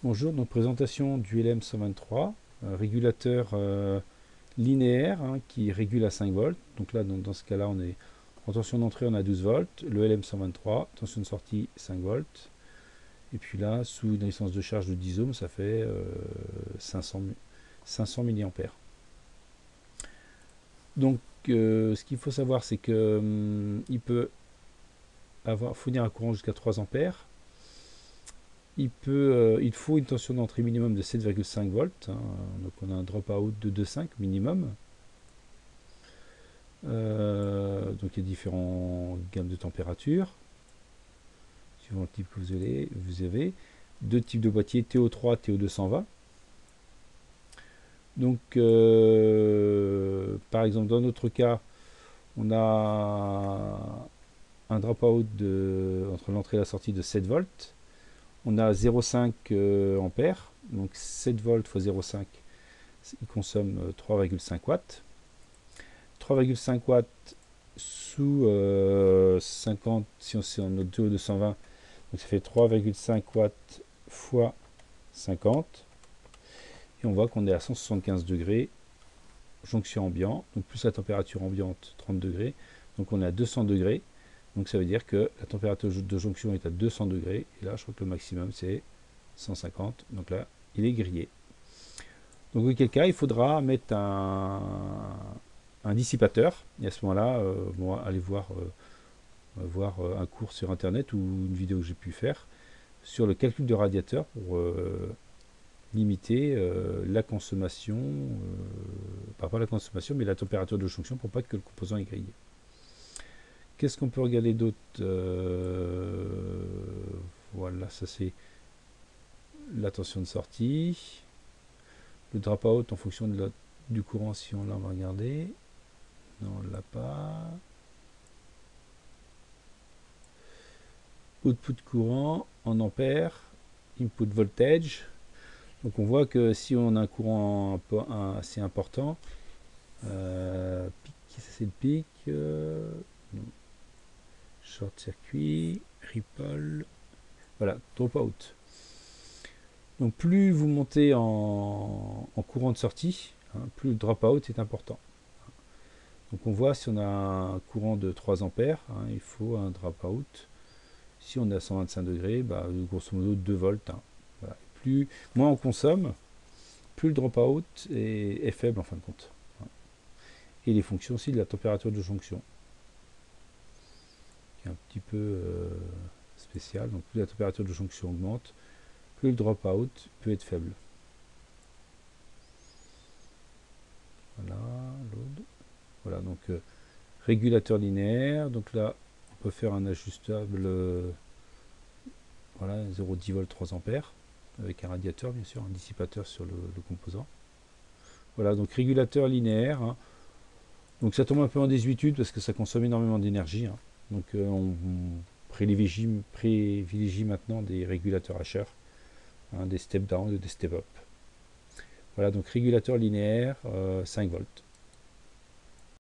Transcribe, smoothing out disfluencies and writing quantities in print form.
Bonjour, donc présentation du LM123, régulateur linéaire qui régule à 5 volts. Donc là, dans ce cas-là, on est en tension d'entrée, on a 12 volts. Le LM123, tension de sortie 5 volts. Et puis là, sous une résistance de charge de 10 ohms, ça fait 500 milliampères. Donc, ce qu'il faut savoir, c'est que il peut fournir un courant jusqu'à 3 ampères. Il faut une tension d'entrée minimum de 7,5 volts, donc on a un drop-out de 2,5 minimum. Donc il y a différentes gammes de température, suivant le type que vous avez. Deux types de boîtiers, TO3, TO220. Donc par exemple dans notre cas, on a un drop-out entre l'entrée et la sortie de 7 volts. On a 0,5 ampères, donc 7 volts x 0,5, il consomme 3,5 watts. 3,5 watts sous 50, si on est en notre 220, donc ça fait 3,5 watts fois 50. Et on voit qu'on est à 175 degrés, jonction ambiant, donc plus la température ambiante, 30 degrés. Donc on est à 200 degrés. Donc ça veut dire que la température de jonction est à 200 degrés. Et là, je crois que le maximum, c'est 150. Donc là, il est grillé. Donc auquel cas, il faudra mettre un dissipateur. Et à ce moment-là, bon, allez voir, un cours sur Internet ou une vidéo que j'ai pu faire sur le calcul de radiateur pour limiter la consommation, pas la consommation, mais la température de jonction pour pas que le composant est grillé. Qu'est-ce qu'on peut regarder d'autre? Voilà, ça c'est la tension de sortie. Le drop-out en fonction du courant, si on l'a, on va regarder. Non, on l'a pas. Output courant en ampères. Input voltage. Donc on voit que si on a un courant assez important, pic, ça c'est le pic, short circuit, ripple, voilà, dropout. Donc plus vous montez en courant de sortie, plus le dropout est important. Donc on voit si on a un courant de 3 ampères, il faut un dropout. Si on est à 125 degrés, grosso modo 2 volts. Voilà. Moins on consomme, plus le dropout est faible en fin de compte. Et les fonctions aussi de la température de jonction, qui est un petit peu spécial. Donc plus la température de jonction augmente, plus le dropout peut être faible. Voilà, load. Voilà, donc régulateur linéaire. Donc là, on peut faire un ajustable, voilà, 0,10 volts 3 ampères, avec un radiateur bien sûr, un dissipateur sur le composant. Voilà, donc régulateur linéaire. Donc ça tombe un peu en désuétude parce que ça consomme énormément d'énergie. Donc on privilégie maintenant des régulateurs Asher, des step down et des step up. Voilà, donc régulateur linéaire 5 volts.